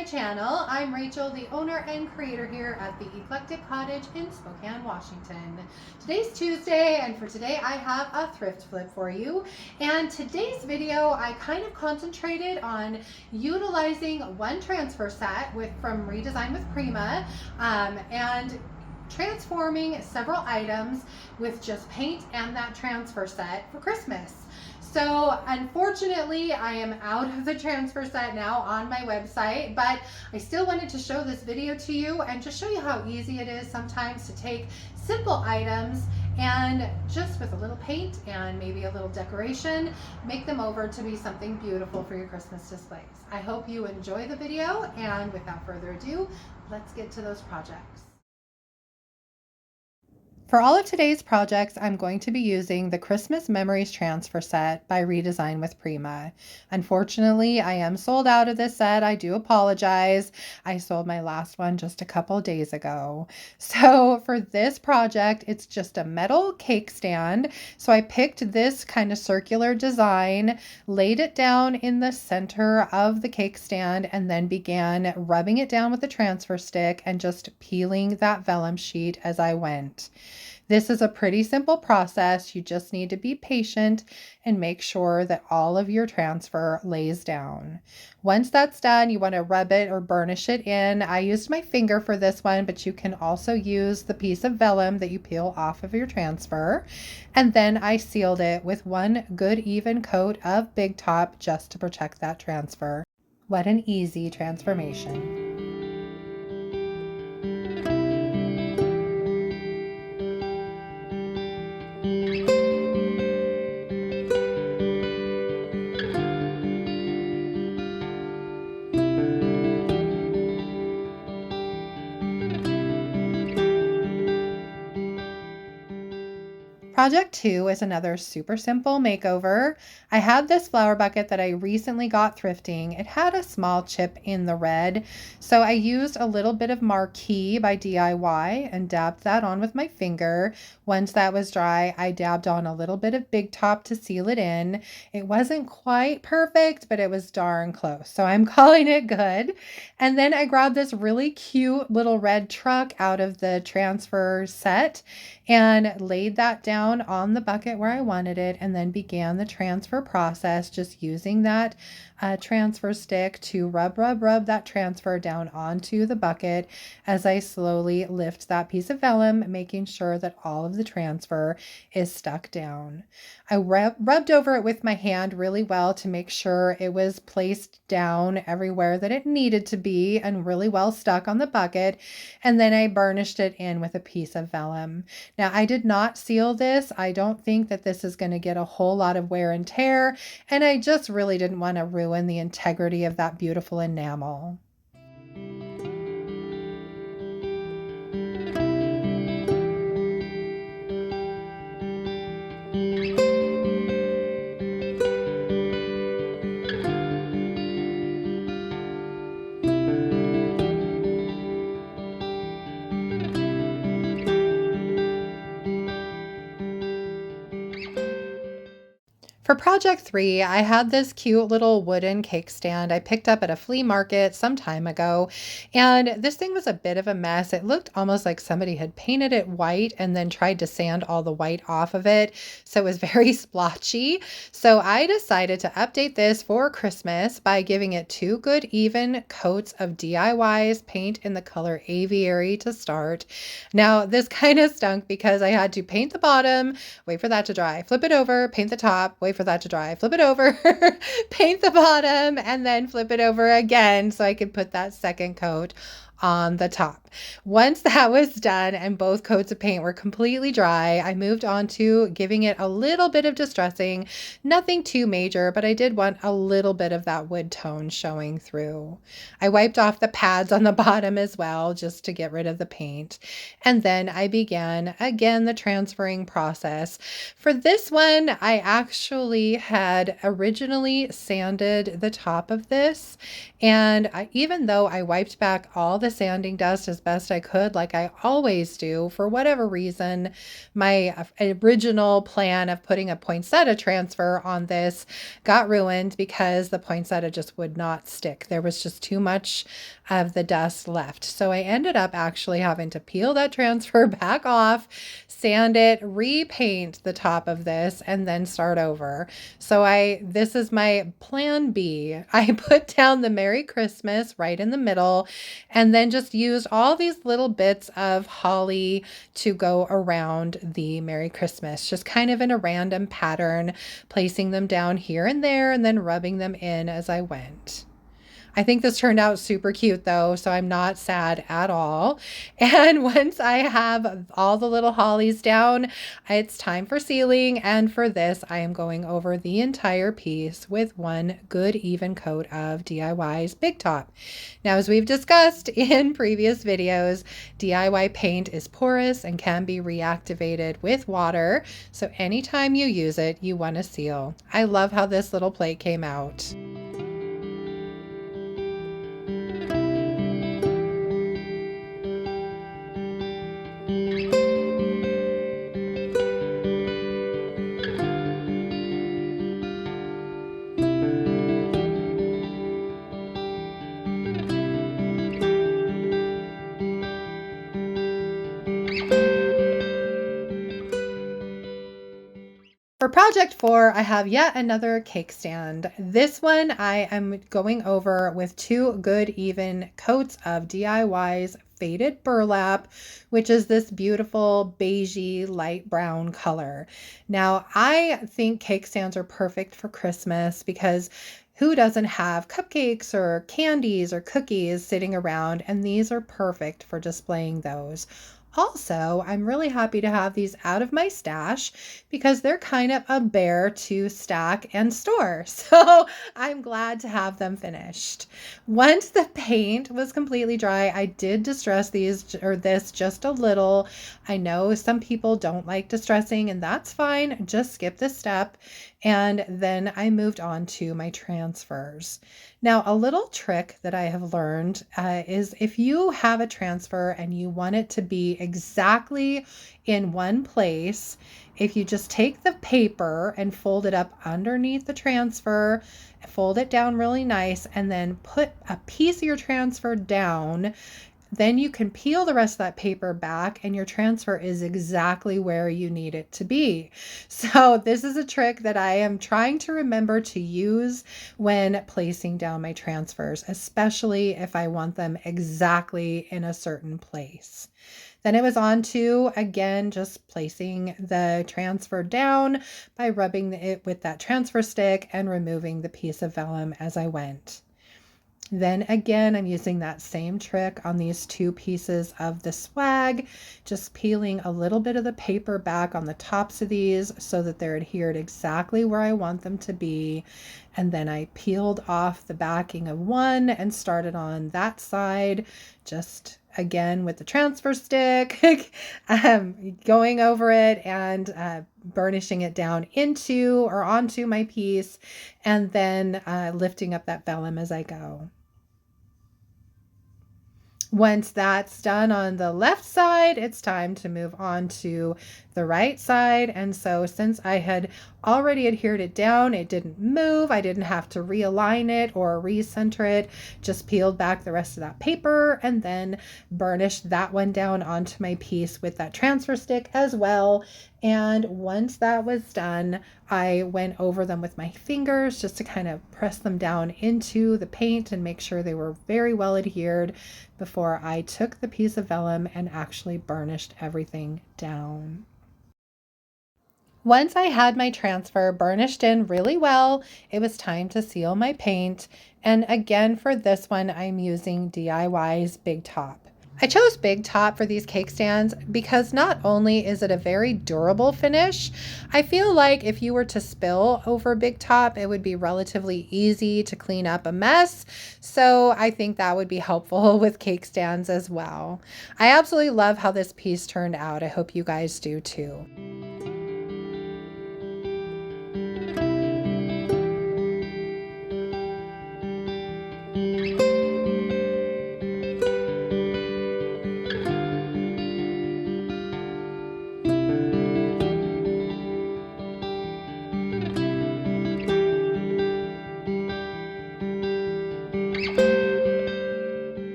my channel. I'm Rachel, the owner and creator here at the Eclectic Cottage in Spokane, Washington. Today's Tuesday, and for today I have a thrift flip for you. And today's video, I kind of concentrated on utilizing one transfer set from Redesign with Prima, and transforming several items with just paint and that transfer set for Christmas. So unfortunately, I am out of the transfer set now on my website, but I still wanted to show this video to you and just show you how easy it is sometimes to take simple items and just with a little paint and maybe a little decoration, make them over to be something beautiful for your Christmas displays. I hope you enjoy the video, and without further ado, let's get to those projects. For all of today's projects, I'm going to be using the Christmas Memories Transfer Set by Redesign with Prima. Unfortunately, I am sold out of this set. I do apologize. I sold my last one just a couple days ago. So for this project, it's just a metal cake stand. So I picked this kind of circular design, laid it down in the center of the cake stand, and then began rubbing it down with the transfer stick and just peeling that vellum sheet as I went. This is a pretty simple process. You just need to be patient and make sure that all of your transfer lays down. Once that's done, you want to rub it or burnish it in. I used my finger for this one, but you can also use the piece of vellum that you peel off of your transfer. And then I sealed it with one good even coat of Big Top just to protect that transfer. What an easy transformation. Project 2 is another super simple makeover. I had this flower bucket that I recently got thrifting. It had a small chip in the red, so I used a little bit of Marquee by DIY and dabbed that on with my finger. Once that was dry, I dabbed on a little bit of Big Top to seal it in. It wasn't quite perfect, but it was darn close, so I'm calling it good. And then I grabbed this really cute little red truck out of the transfer set and laid that down on the bucket where I wanted it, and then began the transfer process, just using that transfer stick to rub that transfer down onto the bucket as I slowly lift that piece of vellum, making sure that all of the transfer is stuck down. I rubbed over it with my hand really well to make sure it was placed down everywhere that it needed to be and really well stuck on the bucket, and then I burnished it in with a piece of vellum. Now, I did not seal this. I don't think that this is going to get a whole lot of wear and tear, and I just really didn't want to ruin the integrity of that beautiful enamel. For project 3, I had this cute little wooden cake stand I picked up at a flea market some time ago, and this thing was a bit of a mess. It looked almost like somebody had painted it white and then tried to sand all the white off of it, so it was very splotchy. So I decided to update this for Christmas by giving it 2 good even coats of DIY's paint in the color Aviary to start. Now, this kind of stunk because I had to paint the bottom, wait for that to dry, flip it over, paint the top, wait for that to dry, flip it over, paint the bottom, and then flip it over again so I could put that second coat on the top. Once that was done and both coats of paint were completely dry, I moved on to giving it a little bit of distressing, nothing too major, but I did want a little bit of that wood tone showing through. I wiped off the pads on the bottom as well, just to get rid of the paint. And then I began again the transferring process. For this one, I actually had originally sanded the top of this, and even though I wiped back all the sanding dust as as best I could, like I always do. For whatever reason, my original plan of putting a poinsettia transfer on this got ruined because the poinsettia just would not stick. There was just too much of the dust left. So I ended up actually having to peel that transfer back off, sand it, repaint the top of this, and then start over. So this is my plan B. I put down the Merry Christmas right in the middle and then just used all these little bits of holly to go around the Merry Christmas, just kind of in a random pattern, placing them down here and there and then rubbing them in as I went. I think this turned out super cute though, so I'm not sad at all. And once I have all the little hollies down, it's time for sealing. And for this, I am going over the entire piece with one good even coat of DIY's Big Top. Now, as we've discussed in previous videos, DIY paint is porous and can be reactivated with water. So anytime you use it, you want to seal. I love how this little plate came out. For project 4, I have yet another cake stand. This one I am going over with 2 good even coats of DIY's faded burlap, which is this beautiful beigey light brown color. Now, I think cake stands are perfect for Christmas because who doesn't have cupcakes or candies or cookies sitting around? And these are perfect for displaying those. Also, I'm really happy to have these out of my stash because they're kind of a bear to stack and store. So I'm glad to have them finished. Once the paint was completely dry, I did distress this just a little. I know some people don't like distressing, and that's fine. Just skip this step. And then I moved on to my transfers. Now, a little trick that I have learned is if you have a transfer and you want it to be exactly in one place, if you just take the paper and fold it up underneath the transfer, fold it down really nice, and then put a piece of your transfer down, then you can peel the rest of that paper back and your transfer is exactly where you need it to be. So this is a trick that I am trying to remember to use when placing down my transfers, especially if I want them exactly in a certain place. Then it was on to, again, just placing the transfer down by rubbing it with that transfer stick and removing the piece of vellum as I went. Then again, I'm using that same trick on these 2 pieces of the swag, just peeling a little bit of the paper back on the tops of these so that they're adhered exactly where I want them to be. And then I peeled off the backing of one and started on that side, just again with the transfer stick, going over it and burnishing it down into or onto my piece, and then lifting up that vellum as I go. Once that's done on the left side, it's time to move on to the right side. And so since I had already adhered it down, it didn't move. I didn't have to realign it or recenter it, just peeled back the rest of that paper and then burnished that one down onto my piece with that transfer stick as well. And once that was done, I went over them with my fingers just to kind of press them down into the paint and make sure they were very well adhered before I took the piece of vellum and actually burnished everything down. Once I had my transfer burnished in really well, it was time to seal my paint. And again, for this one, I'm using DIY's Big Top. I chose Big Top for these cake stands because not only is it a very durable finish, I feel like if you were to spill over Big Top, it would be relatively easy to clean up a mess. So I think that would be helpful with cake stands as well. I absolutely love how this piece turned out. I hope you guys do too.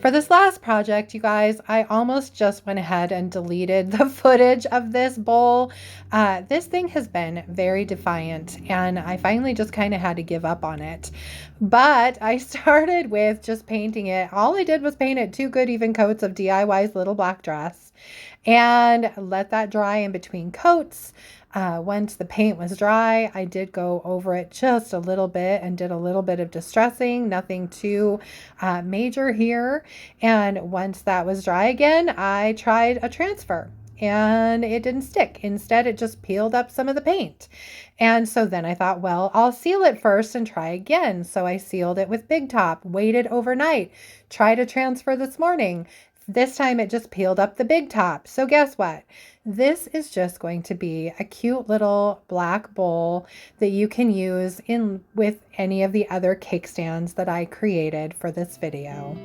For this last project, you guys, I almost just went ahead and deleted the footage of this bowl. This thing has been very defiant, and I finally just kind of had to give up on it. But I started with just painting it. All I did was paint it 2 good even coats of DIY's little black dress and let that dry in between coats. Once the paint was dry, I did go over it just a little bit and did a little bit of distressing, nothing too major here. And once that was dry again, I tried a transfer and it didn't stick. Instead, it just peeled up some of the paint. And so then I thought, well, I'll seal it first and try again. So I sealed it with Big Top, waited overnight, tried a transfer this morning. This time it just peeled up the Big Top. So guess what? This is just going to be a cute little black bowl that you can use in with any of the other cake stands that I created for this video.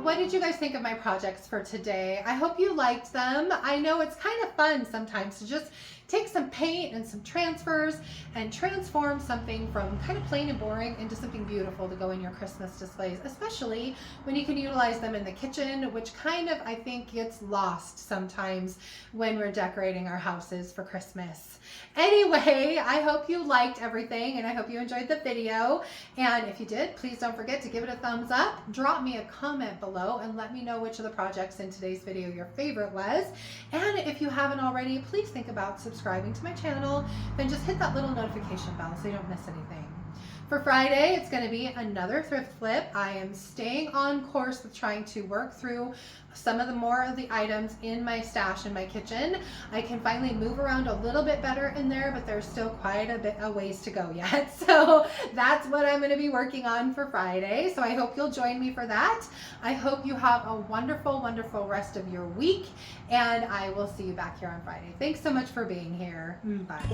What did you guys think of my projects for today? I hope you liked them. I know it's kind of fun sometimes to just take some paint and some transfers and transform something from kind of plain and boring into something beautiful to go in your Christmas displays, especially when you can utilize them in the kitchen, which kind of, I think, gets lost sometimes when we're decorating our houses for Christmas. Anyway, I hope you liked everything and I hope you enjoyed the video. And if you did, please don't forget to give it a thumbs up, drop me a comment below and let me know which of the projects in today's video your favorite was. And if you haven't already, please think about subscribing to my channel, then just hit that little notification bell so you don't miss anything. For Friday, it's going to be another thrift flip. I am staying on course with trying to work through some of the more of the items in my stash in my kitchen. I can finally move around a little bit better in there, but there's still quite a bit of ways to go yet. So that's what I'm going to be working on for Friday. So I hope you'll join me for that. I hope you have a wonderful, wonderful rest of your week, and I will see you back here on Friday. Thanks so much for being here. Bye.